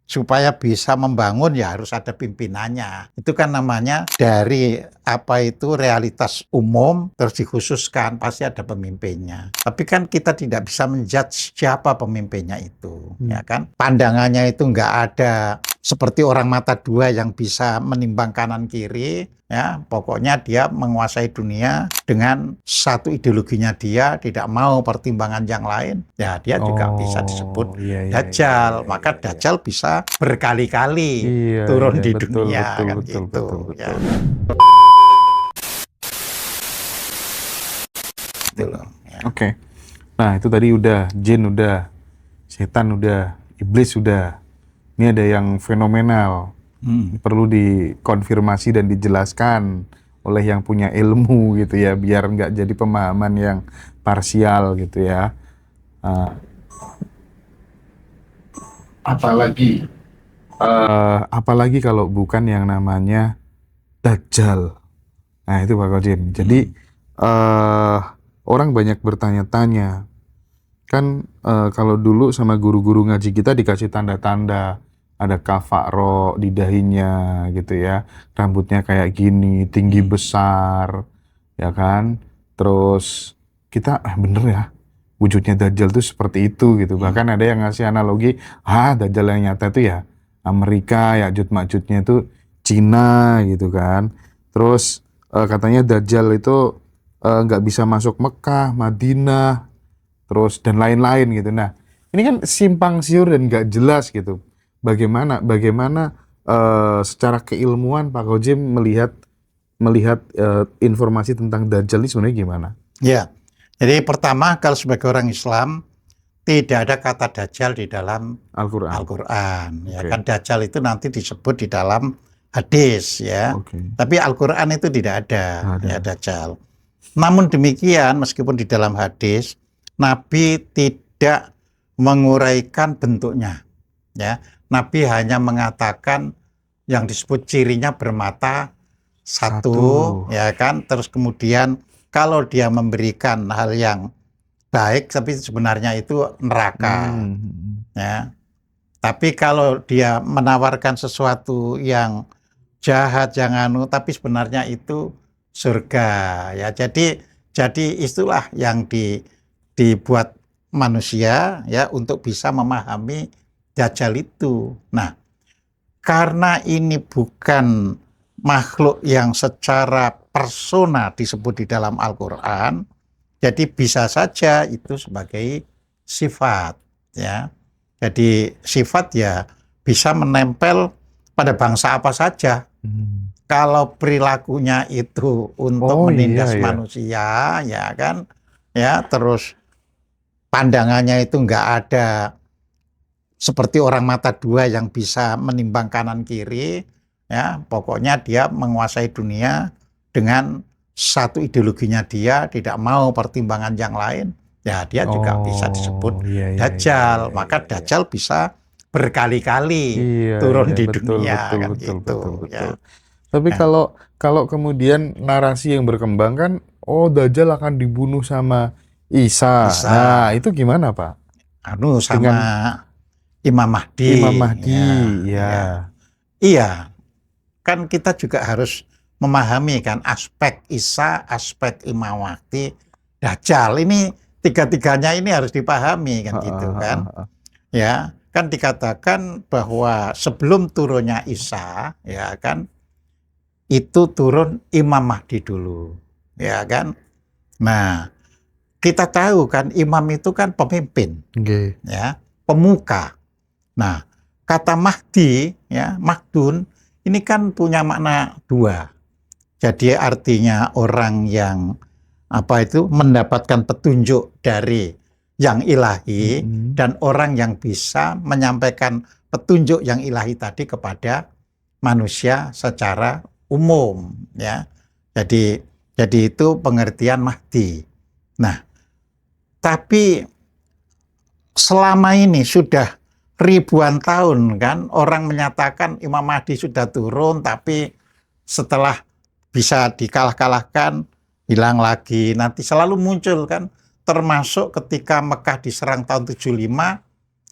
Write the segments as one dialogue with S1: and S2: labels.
S1: supaya bisa membangun ya harus ada pimpinannya. Itu kan namanya dari realitas umum terus dikhususkan pasti ada pemimpinnya. Tapi kan kita tidak bisa menjudge siapa pemimpinnya itu, ya kan? Pandangannya itu nggak ada seperti orang mata dua yang bisa menimbang kanan kiri. Ya, pokoknya dia menguasai dunia dengan satu ideologinya dia, tidak mau pertimbangan yang lain. Ya, dia juga bisa disebut Dajjal. Maka Dajjal bisa berkali-kali turun di dunia kan gitu. Ya. Gitu loh. Ya.
S2: Oke. Nah, itu tadi udah jin udah, setan udah, iblis udah. Ini ada yang fenomenal. Perlu dikonfirmasi dan dijelaskan oleh yang punya ilmu gitu ya, biar nggak jadi pemahaman yang parsial gitu ya. Apalagi kalau bukan yang namanya Dajjal. Nah itu Pak Kodim. Jadi orang banyak bertanya-tanya. Kan kalau dulu sama guru-guru ngaji kita dikasih tanda-tanda. Ada kafaro di dahinya gitu ya, rambutnya kayak gini, tinggi besar, ya kan. Terus kita bener ya, wujudnya Dajjal tuh seperti itu gitu. Bahkan ada yang ngasih analogi, Dajjal yang nyata itu ya Amerika, Ya'juj Ma'jujnya itu Cina gitu kan. Terus katanya Dajjal itu nggak bisa masuk Mekah, Madinah, terus dan lain-lain gitu. Nah ini kan simpang siur dan nggak jelas gitu. Bagaimana secara keilmuan Pak Kodim melihat informasi tentang Dajjal ini sebenarnya gimana?
S1: Ya, jadi pertama kalau sebagai orang Islam tidak ada kata Dajjal di dalam Al-Quran. Ya kan Dajjal itu nanti disebut di dalam hadis ya. Tapi Al-Quran itu tidak ada ya Dajjal. Namun demikian meskipun di dalam hadis Nabi tidak menguraikan bentuknya ya. Nabi hanya mengatakan yang disebut cirinya bermata satu, ya kan. Terus kemudian kalau dia memberikan hal yang baik, tapi sebenarnya itu neraka, ya. Tapi kalau dia menawarkan sesuatu yang jahat, tapi sebenarnya itu surga, ya. Jadi itulah yang dibuat manusia, ya, untuk bisa memahami Dajjal itu. Nah, karena ini bukan makhluk yang secara persona disebut di dalam Al-Quran, jadi bisa saja itu sebagai sifat, ya. Jadi sifat ya bisa menempel pada bangsa apa saja. Kalau perilakunya itu untuk menindas manusia, ya kan, ya, terus pandangannya itu nggak ada seperti orang mata dua yang bisa menimbang kanan kiri, ya, pokoknya dia menguasai dunia dengan satu ideologinya dia, tidak mau pertimbangan yang lain, ya dia juga bisa disebut Dajjal. Maka Dajjal bisa berkali-kali turun di dunia, kan gitu. Ya.
S2: Tapi kalau kemudian narasi yang berkembang kan, Dajjal akan dibunuh sama Isa. Nah itu gimana Pak?
S1: Sama Imam Mahdi.
S2: Ya.
S1: Iya, kan kita juga harus memahami kan aspek Isa, aspek Imam Mahdi, Dajjal. Ini tiga-tiganya ini harus dipahami kan gitu kan. Ya, kan dikatakan bahwa sebelum turunnya Isa, ya kan, itu turun Imam Mahdi dulu, ya kan. Nah, kita tahu kan imam itu kan pemimpin, ya, pemuka. Nah, kata Mahdi, ya, Makdun, ini kan punya makna dua. Jadi artinya orang yang mendapatkan petunjuk dari yang ilahi, dan orang yang bisa menyampaikan petunjuk yang ilahi tadi kepada manusia secara umum, ya. Jadi itu pengertian Mahdi. Nah, tapi selama ini sudah ribuan tahun kan orang menyatakan Imam Mahdi sudah turun, tapi setelah bisa dikalah-kalahkan hilang lagi. Nanti selalu muncul kan, termasuk ketika Mekah diserang tahun 75,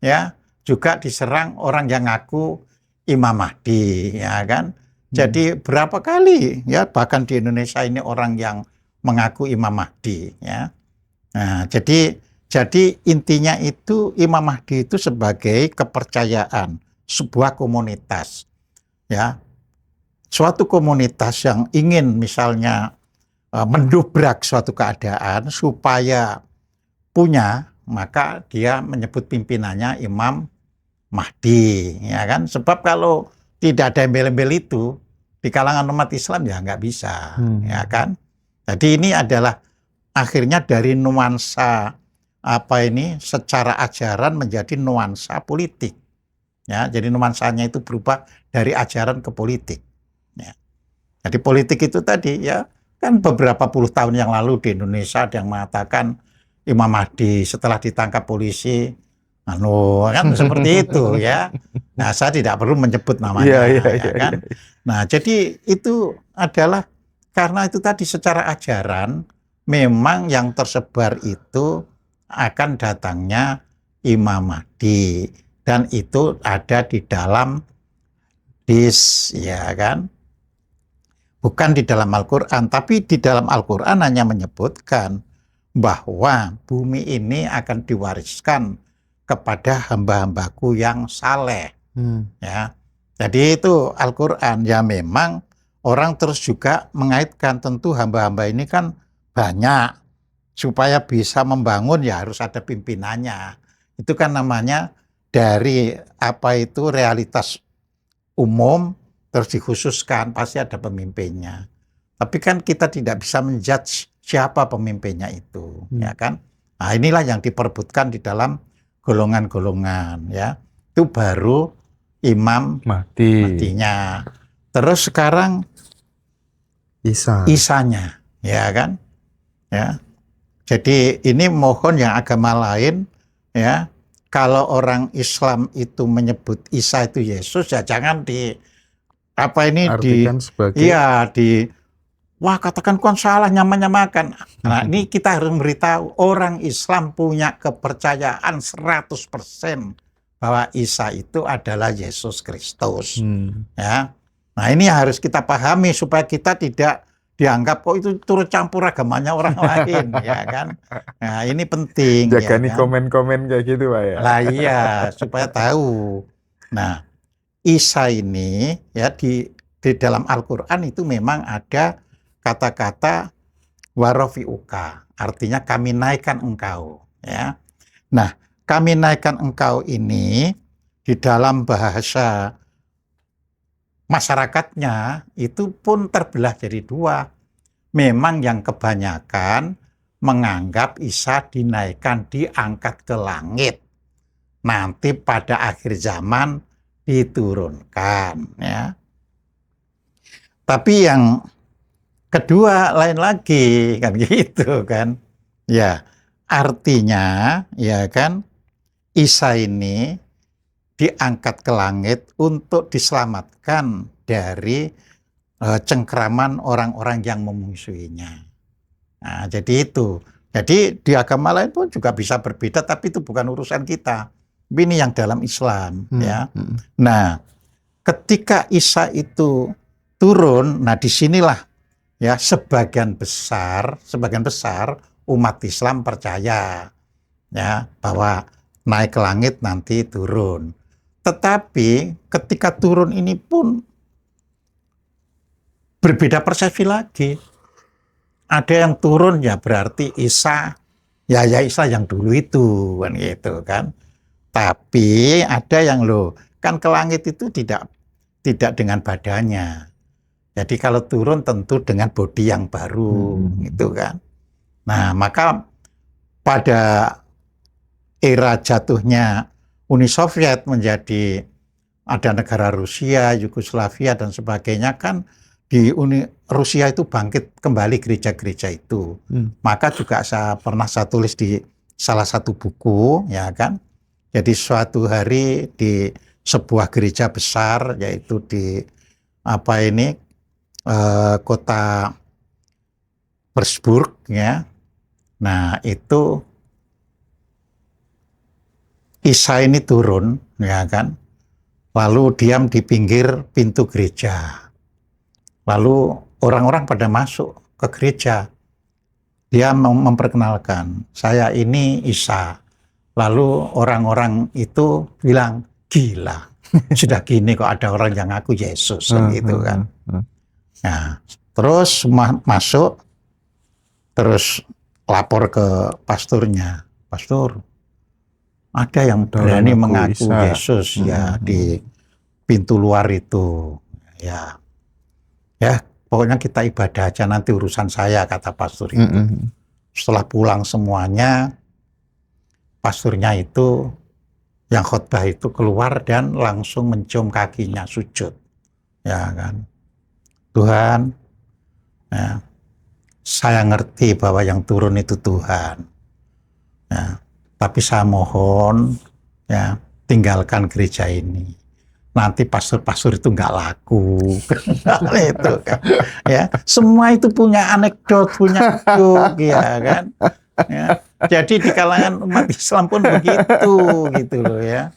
S1: ya, juga diserang orang yang ngaku Imam Mahdi, ya kan? Jadi berapa kali ya bahkan di Indonesia ini orang yang mengaku Imam Mahdi, ya. Nah, jadi intinya itu Imam Mahdi itu sebagai kepercayaan sebuah komunitas, ya. Suatu komunitas yang ingin misalnya mendobrak suatu keadaan supaya punya, maka dia menyebut pimpinannya Imam Mahdi, ya kan? Sebab kalau tidak ada embel-embel itu di kalangan umat Islam ya nggak bisa, ya kan? Jadi ini adalah akhirnya dari nuansa secara ajaran menjadi nuansa politik, ya. Jadi nuansanya itu berubah dari ajaran ke politik, ya. Jadi politik itu tadi ya kan beberapa puluh tahun yang lalu di Indonesia ada yang mengatakan Imam Mahdi setelah ditangkap polisi, kan seperti itu ya. Nah, saya tidak perlu menyebut namanya, ya kan. Nah, jadi itu adalah karena itu tadi secara ajaran memang yang tersebar itu akan datangnya Imam Mahdi dan itu ada di dalam hadis, ya kan. Bukan di dalam Al-Quran, tapi di dalam Al-Quran hanya menyebutkan bahwa bumi ini akan diwariskan kepada hamba-hambaku yang saleh. Ya. Jadi itu Al-Quran. Ya memang orang terus juga mengaitkan tentu hamba-hamba ini kan banyak. Supaya bisa membangun ya harus ada pimpinannya. Itu kan namanya dari realitas umum terus dikhususkan, pasti ada pemimpinnya. Tapi kan kita tidak bisa menjudge siapa pemimpinnya itu, ya kan? Nah, inilah yang diperebutkan di dalam golongan-golongan, ya. Itu baru Imam Mahdinya. Terus sekarang Isanya, ya kan? Ya. Jadi ini mohon yang agama lain, ya. Kalau orang Islam itu menyebut Isa itu Yesus, ya jangan
S2: artikan sebagai
S1: wah katakan kon salah nyamakan. Nah, ini kita harus memberitahu orang Islam punya kepercayaan 100% bahwa Isa itu adalah Yesus Kristus. Ya. Nah, ini harus kita pahami supaya kita tidak dianggap kok itu turut campur agamanya orang lain, ya kan. Nah, ini penting.
S2: Jaga
S1: ya
S2: nih
S1: kan?
S2: komen-komen kayak gitu, Pak ya.
S1: Lah iya, supaya tahu. Nah, Isa ini ya di dalam Al-Quran itu memang ada kata-kata warafi'uka, artinya kami naikkan engkau, ya. Nah, kami naikkan engkau ini di dalam bahasa masyarakatnya itu pun terbelah jadi dua. Memang yang kebanyakan menganggap Isa dinaikkan, diangkat ke langit. Nanti pada akhir zaman diturunkan, ya. Tapi yang kedua lain lagi kan gitu kan. Ya, artinya ya kan Isa ini diangkat ke langit untuk diselamatkan dari cengkraman orang-orang yang memusuhinya. Nah, jadi itu. Jadi di agama lain pun juga bisa berbeda, tapi itu bukan urusan kita. Ini yang dalam Islam, ya. Nah, ketika Isa itu turun, nah disinilah ya sebagian besar umat Islam percaya ya bahwa naik ke langit nanti turun. Tetapi ketika turun ini pun berbeda persepsi lagi. Ada yang turun ya berarti Isa ya Isa yang dulu itu kan gitu kan. Tapi ada yang kan ke langit itu tidak dengan badannya. Jadi kalau turun tentu dengan bodi yang baru gitu kan. Nah, maka pada era jatuhnya Uni Soviet menjadi ada negara Rusia, Yugoslavia dan sebagainya kan di Rusia itu bangkit kembali gereja-gereja itu. Maka juga saya tulis di salah satu buku ya kan. Jadi suatu hari di sebuah gereja besar yaitu di kota Persburg ya. Nah, itu Isa ini turun, ya kan, lalu diam di pinggir pintu gereja. Lalu orang-orang pada masuk ke gereja. Dia memperkenalkan, saya ini Isa. Lalu orang-orang itu bilang, gila, sudah gini kok ada orang yang ngaku Yesus, gitu kan. Nah, terus masuk, terus lapor ke pasturnya. Pastor, ada yang berani mengaku Yesus ya di pintu luar itu. Ya, pokoknya kita ibadah aja, nanti urusan saya, kata pastor itu. Setelah pulang semuanya, pasturnya itu, yang khotbah itu keluar dan langsung mencium kakinya, sujud. Ya kan. Tuhan, ya, saya ngerti bahwa yang turun itu Tuhan. Ya, tapi saya mohon, ya, tinggalkan gereja ini. Nanti pastor-pastor itu nggak laku. Itu kan. Ya, semua itu punya anekdot, punya joke, ya kan. Ya. Jadi di kalangan umat Islam pun begitu, gitu loh ya.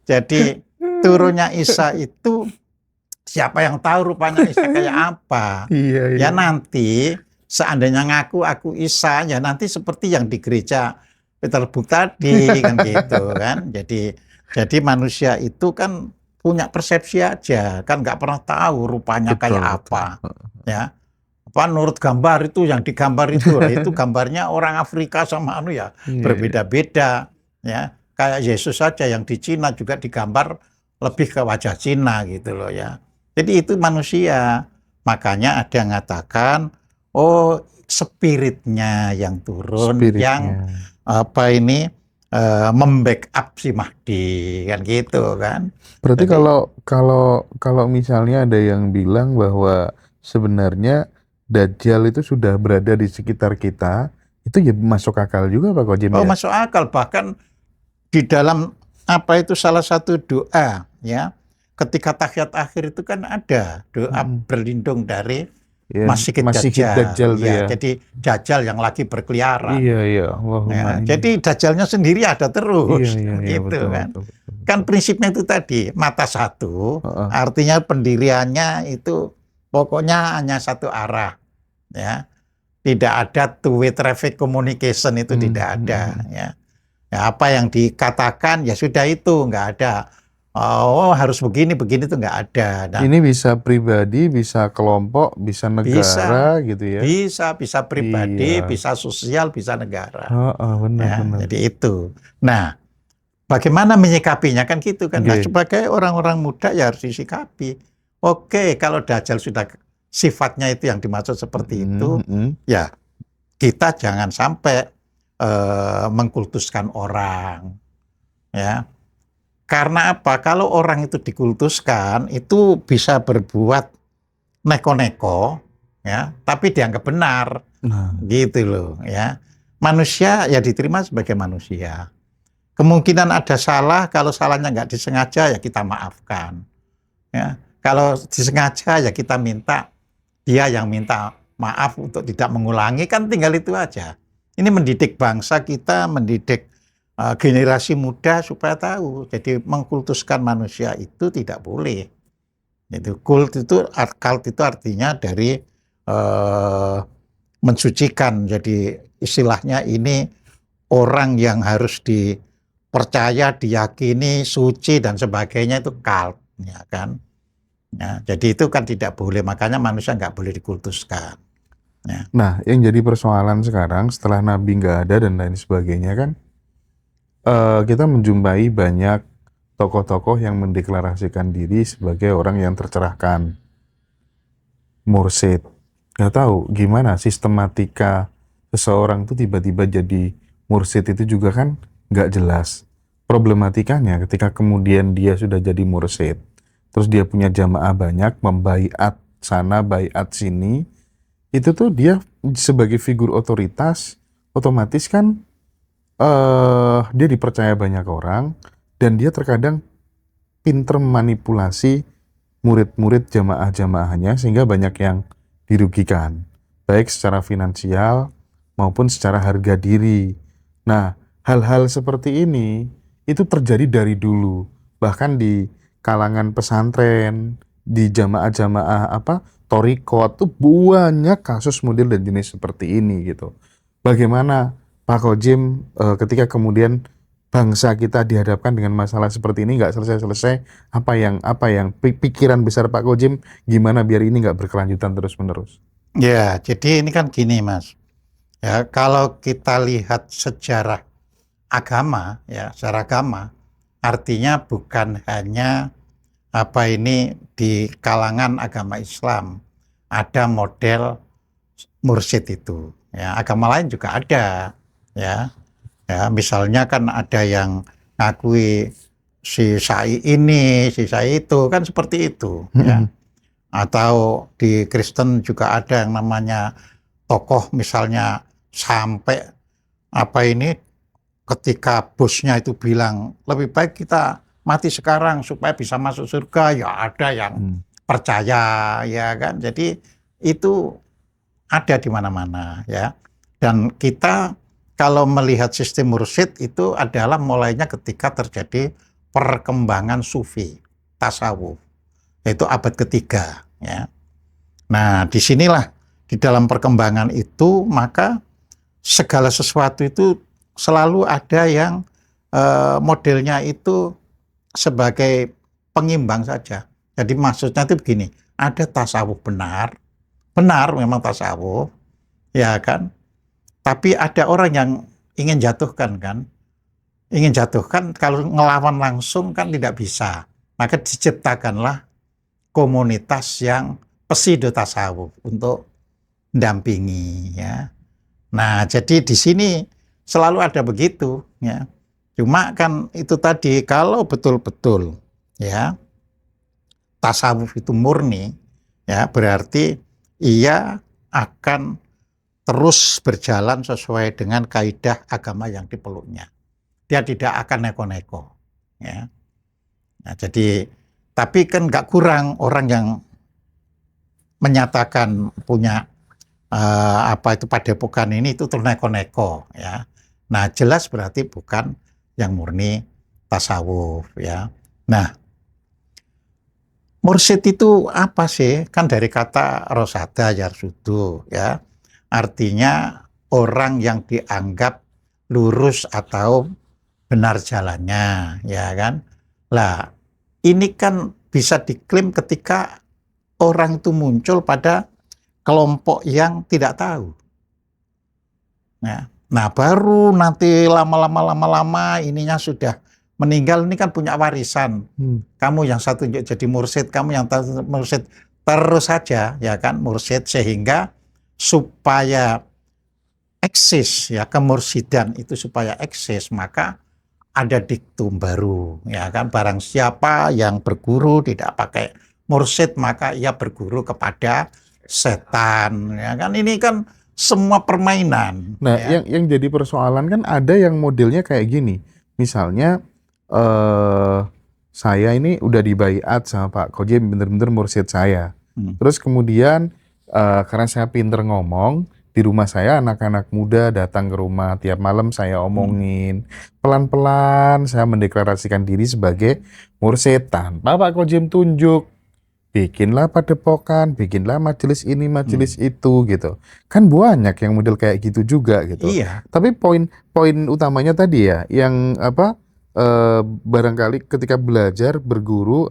S1: Jadi turunnya Isa itu siapa yang tahu rupanya Isa kayak apa? Ya nanti seandainya ngaku aku Isa, ya nanti seperti yang di gereja Petersburg tadi kan gitu kan. Jadi manusia itu kan punya persepsi aja, kan nggak pernah tahu rupanya kayak apa, ya. Apa menurut gambar itu yang digambar itu gambarnya orang Afrika sama berbeda-beda, ya. Kayak Yesus saja yang di Cina juga digambar lebih ke wajah Cina gitu loh ya. Jadi itu manusia, makanya ada yang mengatakan, oh spiritnya yang turun, yang membackup si Mahdi kan gitu kan.
S2: Berarti kalau misalnya ada yang bilang bahwa sebenarnya Dajjal itu sudah berada di sekitar kita, itu ya masuk akal juga Pak Kojim ya?
S1: Oh, masuk akal, bahkan di dalam salah satu doa ya, ketika tahiyat akhir itu kan ada doa berlindung dari Masih Dajjal ya. Jadi Dajjal yang lagi berkeliaran.
S2: Iya.
S1: Ya, jadi Dajjalnya sendiri ada terus, gitu betul, kan. Betul. Kan prinsipnya itu tadi, mata satu, artinya pendiriannya itu pokoknya hanya satu arah, ya. Tidak ada two-way traffic communication itu tidak ada, ya. Ya. Apa yang dikatakan ya sudah itu, nggak ada. Oh harus begini itu nggak ada.
S2: Nah, ini bisa pribadi, bisa kelompok, bisa negara gitu ya?
S1: Bisa pribadi, bisa sosial, bisa negara.
S2: Benar.
S1: Jadi itu. Nah, bagaimana menyikapinya kan gitu kan? Nah, sebagai orang-orang muda ya harus disikapi. Oke, kalau Dajjal sudah sifatnya itu yang dimaksud seperti itu, ya kita jangan sampai mengkultuskan orang, ya. Karena apa? Kalau orang itu dikultuskan, itu bisa berbuat neko-neko, ya, tapi dianggap benar, gitu loh, ya. Manusia ya diterima sebagai manusia. Kemungkinan ada salah, kalau salahnya nggak disengaja ya kita maafkan, ya. Kalau disengaja ya kita minta dia yang minta maaf untuk tidak mengulangi, kan tinggal itu aja. Ini mendidik bangsa kita, mendidik generasi muda supaya tahu. Jadi mengkultuskan manusia itu tidak boleh. Itu cult itu artinya dari mensucikan. Jadi istilahnya ini orang yang harus dipercaya, diyakini, suci dan sebagainya itu cult, ya kan. Ya, jadi itu kan tidak boleh. Makanya manusia nggak boleh dikultuskan. Ya.
S2: Nah, yang jadi persoalan sekarang setelah Nabi nggak ada dan lain sebagainya kan. Kita menjumpai banyak tokoh-tokoh yang mendeklarasikan diri sebagai orang yang tercerahkan, mursyid. Nggak tahu gimana sistematika seseorang itu tiba-tiba jadi mursyid itu juga kan nggak jelas. Problematikanya ketika kemudian dia sudah jadi mursyid, terus dia punya jamaah banyak, membaiat sana, baiat sini, itu tuh dia sebagai figur otoritas, otomatis kan dia dipercaya banyak orang dan dia terkadang pinter manipulasi murid-murid jamaah-jamaahnya sehingga banyak yang dirugikan, baik secara finansial maupun secara harga diri. Nah, hal-hal seperti ini itu terjadi dari dulu. Bahkan di kalangan pesantren, di jamaah-jamaah thariqat tuh banyak kasus model dan jenis seperti ini gitu. Bagaimana Pak Khodjim ketika kemudian bangsa kita dihadapkan dengan masalah seperti ini nggak selesai-selesai, apa yang pikiran besar Pak Khodjim gimana biar ini nggak berkelanjutan terus-menerus?
S1: Ya, jadi ini kan gini Mas. Ya, kalau kita lihat sejarah agama, ya, sejarah agama, artinya bukan hanya di kalangan agama Islam ada model mursyid itu. Ya, agama lain juga ada, ya. Ya, misalnya kan ada yang ngakui si Sai ini, si Sai itu, kan seperti itu, ya. Atau di Kristen juga ada yang namanya tokoh misalnya sampai ketika bosnya itu bilang lebih baik kita mati sekarang supaya bisa masuk surga, ya ada yang percaya, ya kan. Jadi itu ada di mana-mana, ya. Dan kita kalau melihat sistem mursyid itu adalah mulainya ketika terjadi perkembangan sufi, tasawuf, yaitu abad ketiga, ya. Nah, disinilah di dalam perkembangan itu maka segala sesuatu itu selalu ada yang modelnya itu sebagai pengimbang saja. Jadi maksudnya itu begini, ada tasawuf benar memang tasawuf, ya kan. Tapi ada orang yang ingin jatuhkan kan. Ingin jatuhkan kalau ngelawan langsung kan tidak bisa. Maka diciptakanlah komunitas yang pseudo tasawuf untuk mendampingi, ya. Nah, jadi di sini selalu ada begitu, ya. Cuma kan itu tadi kalau betul-betul, ya, tasawuf itu murni, ya, berarti ia akan terus berjalan sesuai dengan kaidah agama yang dipeluknya. Dia tidak akan neko-neko, ya. Nah, jadi tapi kan nggak kurang orang yang menyatakan punya padepokan ini itu terus neko-neko, ya. Nah, jelas berarti bukan yang murni tasawuf, ya. Nah, mursyid itu apa sih? Kan dari kata rosada yarsudu, ya. Artinya orang yang dianggap lurus atau benar jalannya, ya kan. Lah, ini kan bisa diklaim ketika orang itu muncul pada kelompok yang tidak tahu. Nah, baru nanti lama-lama ininya sudah meninggal, ini kan punya warisan. Kamu yang satu jadi mursyid, kamu yang mursyid, terus saja, ya kan, mursyid, sehingga supaya eksis, ya, kemursidan itu supaya eksis, maka ada diktum baru, ya kan, barang siapa yang berguru tidak pakai mursyid maka ia berguru kepada setan, ya kan. Ini kan semua permainan.
S2: Nah,
S1: ya.
S2: yang jadi persoalan kan ada yang modelnya kayak gini. Misalnya saya ini udah dibaiat sama Pak Khodjim, bener-bener mursyid saya. Terus kemudian karena saya pinter ngomong, di rumah saya anak-anak muda datang ke rumah, tiap malam saya omongin. Pelan-pelan saya mendeklarasikan diri sebagai mursyid tanpa Pak Khodjim tunjuk. Bikinlah padepokan, bikinlah majelis ini, majelis itu gitu. Kan banyak yang model kayak gitu juga gitu.
S1: Iya.
S2: Tapi poin utamanya tadi ya, yang barangkali ketika belajar berguru,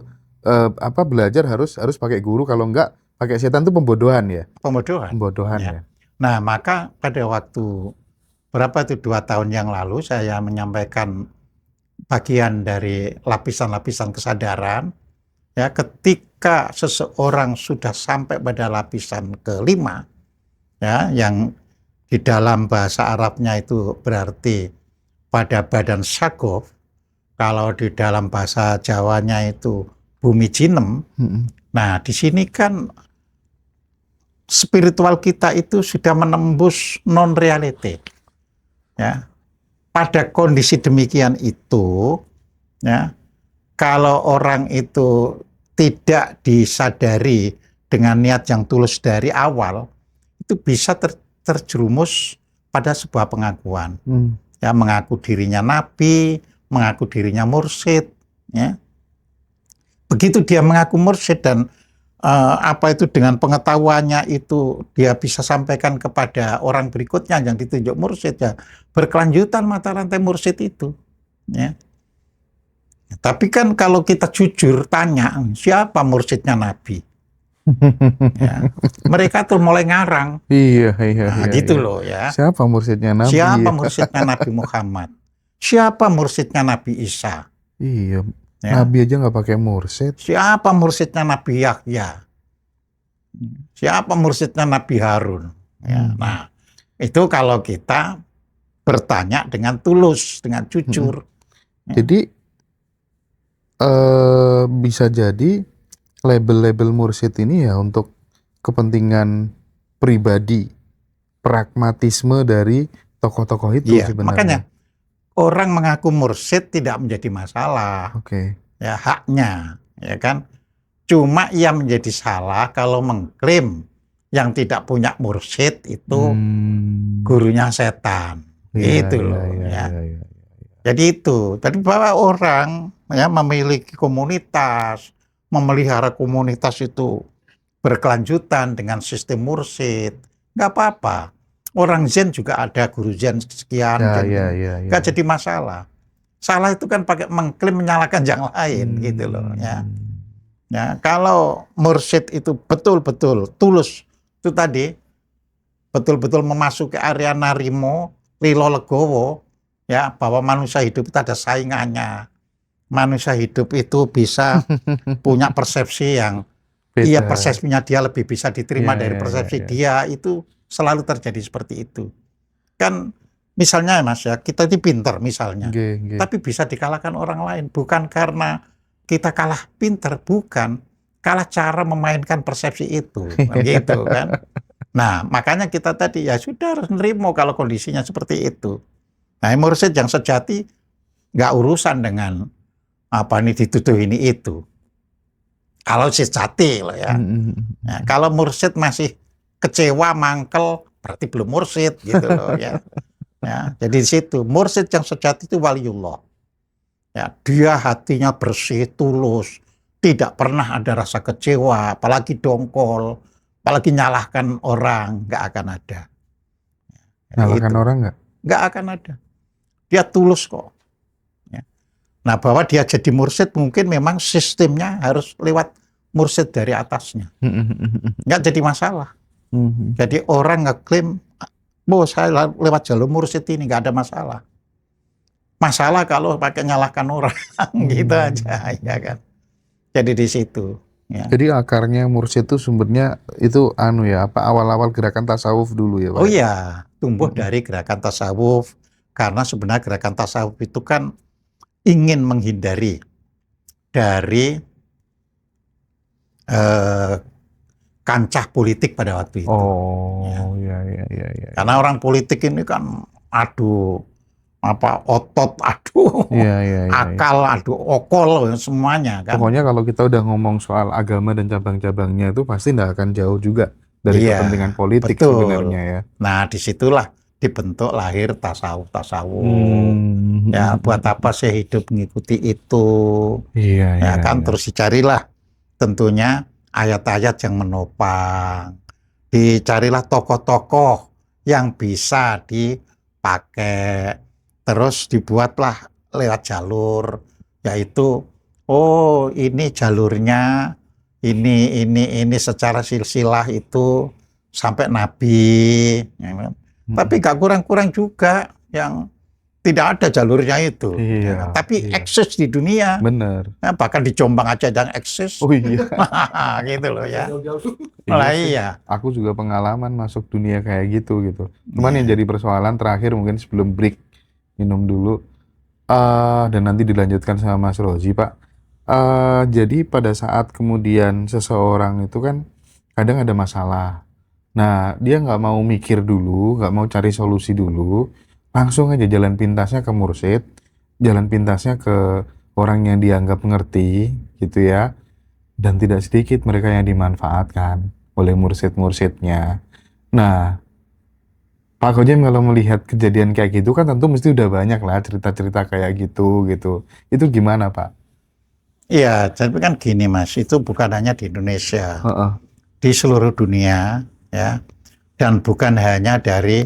S2: belajar harus pakai guru, kalau enggak pakai setan itu pembodohan ya. Pembodohan ya.
S1: Nah, maka pada waktu 2 tahun yang lalu saya menyampaikan bagian dari lapisan-lapisan kesadaran. Ya, ketika seseorang sudah sampai pada lapisan kelima, ya, yang di dalam bahasa Arabnya itu berarti pada badan sagof, kalau di dalam bahasa Jawanya itu bumi jinem. Nah, di sini kan spiritual kita itu sudah menembus non-reality. Ya. Pada kondisi demikian itu, ya, kalau orang itu tidak disadari dengan niat yang tulus dari awal, itu bisa terjerumus pada sebuah pengakuan. Ya, mengaku dirinya nabi, mengaku dirinya mursyid, ya. Begitu dia mengaku mursyid dan dengan pengetahuannya itu dia bisa sampaikan kepada orang berikutnya yang ditunjuk mursyid, ya berkelanjutan mata rantai mursyid itu, ya. Tapi kan kalau kita jujur tanya siapa mursyidnya Nabi, ya, mereka tuh mulai ngarang.
S2: Iya,
S1: gitu
S2: iya.
S1: loh ya.
S2: Siapa mursyidnya Nabi?
S1: Siapa mursyidnya Nabi Muhammad? Siapa mursyidnya Nabi Isa?
S2: Iya,
S1: Ya.
S2: Nabi aja nggak pakai mursyid.
S1: Siapa mursyidnya Nabi Yahya? Siapa mursyidnya Nabi Harun? Ya. Nah, itu kalau kita bertanya dengan tulus, dengan jujur.
S2: Ya. Jadi bisa jadi label-label mursyid ini ya untuk kepentingan pribadi, pragmatisme dari tokoh-tokoh itu sebenarnya.
S1: Makanya orang mengaku mursyid tidak menjadi masalah. Ya, haknya, ya kan? Cuma ia menjadi salah kalau mengklaim yang tidak punya mursyid itu gurunya setan. Gitu loh, ya. Jadi itu, tadi bahwa orang ya memiliki komunitas, memelihara komunitas itu berkelanjutan dengan sistem mursyid, nggak apa-apa. Orang Zen juga ada guru Zen sekian, nggak jadi masalah. Salah itu kan pakai mengklaim menyalahkan yang lain, gitu loh, ya. Ya, kalau mursyid itu betul-betul tulus, itu tadi betul-betul memasuki area narimo, lilo legowo, ya, bahwa manusia hidup itu ada saingannya. Manusia hidup itu bisa punya persepsi yang iya, persepsinya dia lebih bisa diterima dari persepsi dia, itu selalu terjadi seperti itu. Kan misalnya Mas ya, kita ini pinter misalnya, tapi bisa dikalahkan orang lain, bukan karena kita kalah pinter, bukan, kalah cara memainkan persepsi itu, gitu kan. Nah, makanya kita tadi ya sudah harus nerimo kalau kondisinya seperti itu. Nah, mursyid yang sejati nggak urusan dengan apa ini dituduh ini itu. Kalau sejati loh ya. Nah, kalau mursyid masih kecewa, mangkel, berarti belum mursyid gitu loh ya. Ya, jadi di situ mursyid yang sejati itu waliullah. Ya, dia hatinya bersih, tulus, tidak pernah ada rasa kecewa, apalagi dongkol, apalagi nyalahkan orang, nggak akan ada.
S2: Nyalahkan orang nggak?
S1: Nggak akan ada. Dia tulus kok. Ya. Nah, bahwa dia jadi mursyid mungkin memang sistemnya harus lewat mursyid dari atasnya. Nggak jadi masalah. Jadi orang ngeklaim, saya lewat jalur mursyid ini, nggak ada masalah. Masalah kalau pakai nyalahkan orang, gitu aja, ya kan. Jadi di situ. Ya.
S2: Jadi akarnya mursyid itu sumbernya itu awal-awal gerakan tasawuf dulu ya Pak?
S1: Oh iya, tumbuh dari gerakan tasawuf, karena sebenarnya gerakan tasawuf itu kan ingin menghindari dari kancah politik pada waktu itu.
S2: Oh, ya.
S1: Karena orang politik ini kan otot, akal, okol, semuanya kan.
S2: Pokoknya kalau kita udah ngomong soal agama dan cabang-cabangnya itu pasti nggak akan jauh juga dari kepentingan politik sebenarnya ya.
S1: Nah, disitulah dibentuk lahir tasawuf. Ya, buat apa saya hidup mengikuti itu? Ya kan, terus dicarilah tentunya ayat-ayat yang menopang. Dicarilah tokoh-tokoh yang bisa dipakai. Terus dibuatlah lewat jalur, yaitu ini jalurnya ini secara silsilah itu sampai Nabi, ya kan? Tapi gak kurang-kurang juga yang tidak ada jalurnya itu, ya, tapi eksis di dunia.
S2: Bener.
S1: Ya, bahkan di Jombang aja yang eksis.
S2: Oh iya.
S1: Gitu loh ya.
S2: Iya. Aku juga pengalaman masuk dunia kayak gitu. Cuman yang jadi persoalan terakhir mungkin sebelum break, minum dulu, dan nanti dilanjutkan sama Mas Rozi, Pak. Jadi pada saat kemudian seseorang itu kan kadang ada masalah. Nah, dia nggak mau mikir dulu, nggak mau cari solusi dulu, langsung aja jalan pintasnya ke mursyid, jalan pintasnya ke orang yang dianggap ngerti, gitu ya. Dan tidak sedikit mereka yang dimanfaatkan oleh mursyid-mursyidnya. Nah, Pak Kojem kalau melihat kejadian kayak gitu kan tentu mesti udah banyak lah cerita-cerita kayak gitu gitu. Itu gimana Pak?
S1: Iya, tapi kan gini Mas, itu bukan hanya di Indonesia,
S2: Heeh.
S1: di seluruh dunia ya, dan bukan hanya dari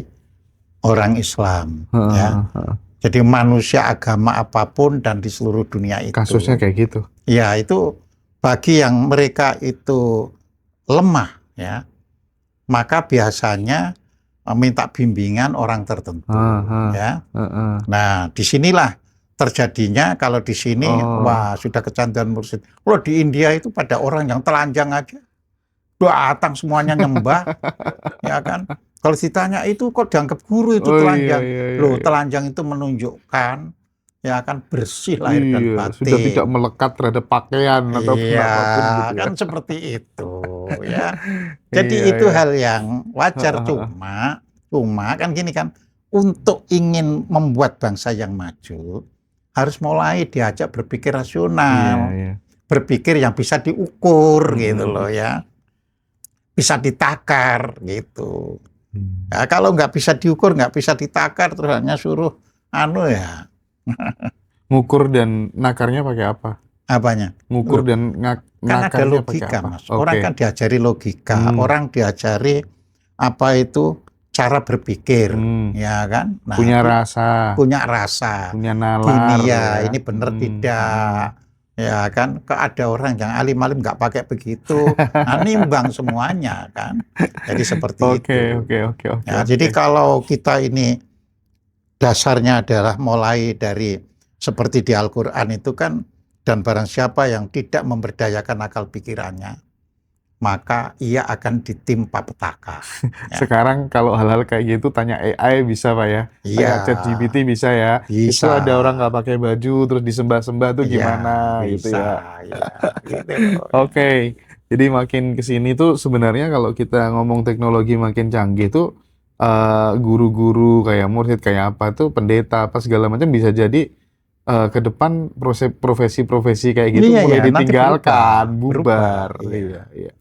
S1: orang Islam ya.
S2: Heeh.
S1: Jadi manusia agama apapun dan di seluruh dunia itu.
S2: Kasusnya kayak gitu.
S1: Ya, itu bagi yang mereka itu lemah ya, maka biasanya minta bimbingan orang tertentu ya. Nah, disinilah terjadinya kalau di sini wah sudah kecanduan mursyid. Loh di India itu pada orang yang telanjang aja datang semuanya nyembah ya kan. Kalau ditanya itu kok dianggap guru itu telanjang. Loh telanjang itu menunjukkan ya kan bersih lahir dan batin.
S2: Sudah tidak melekat terhadap pakaian atau apapun gitu ya.
S1: Kan seperti itu ya. Jadi itu hal yang wajar, cuma kan gini kan, untuk ingin membuat bangsa yang maju harus mulai diajak berpikir rasional, berpikir yang bisa diukur gitu loh ya, bisa ditakar gitu. Ya, kalau nggak bisa diukur, nggak bisa ditakar, terus hanya suruh ya.
S2: Ngukur dan nakarnya pakai apa?
S1: Apanya?
S2: Ngukur dan
S1: kan ada logika, Mas. Orang kan diajari logika, orang diajari apa itu cara berpikir, ya kan? Nah,
S2: punya rasa,
S1: punya
S2: nalar.
S1: Gini ya, ini benar tidak, ya kan? Ada orang yang alim-alim nggak pakai begitu, nimbang semuanya kan. Jadi seperti itu.
S2: Oke.
S1: Jadi kalau kita ini dasarnya adalah mulai dari seperti di Al-Quran itu kan, dan barang siapa yang tidak memberdayakan akal pikirannya, maka ia akan ditimpa petaka.
S2: Ya. Sekarang kalau hal-hal kayak gitu tanya AI bisa Pak ya?
S1: Iya.
S2: ChatGPT bisa ya?
S1: Bisa.
S2: Itu ada orang nggak pakai baju terus disembah-sembah tuh gimana
S1: bisa,
S2: gitu ya?
S1: Gitu.
S2: Oke. Jadi makin kesini tuh sebenarnya kalau kita ngomong teknologi makin canggih tuh guru-guru kayak mursyid kayak apa tuh pendeta apa segala macam bisa jadi ke depan profesi-profesi kayak gitu mulai ditinggalkan, bubar. Iya.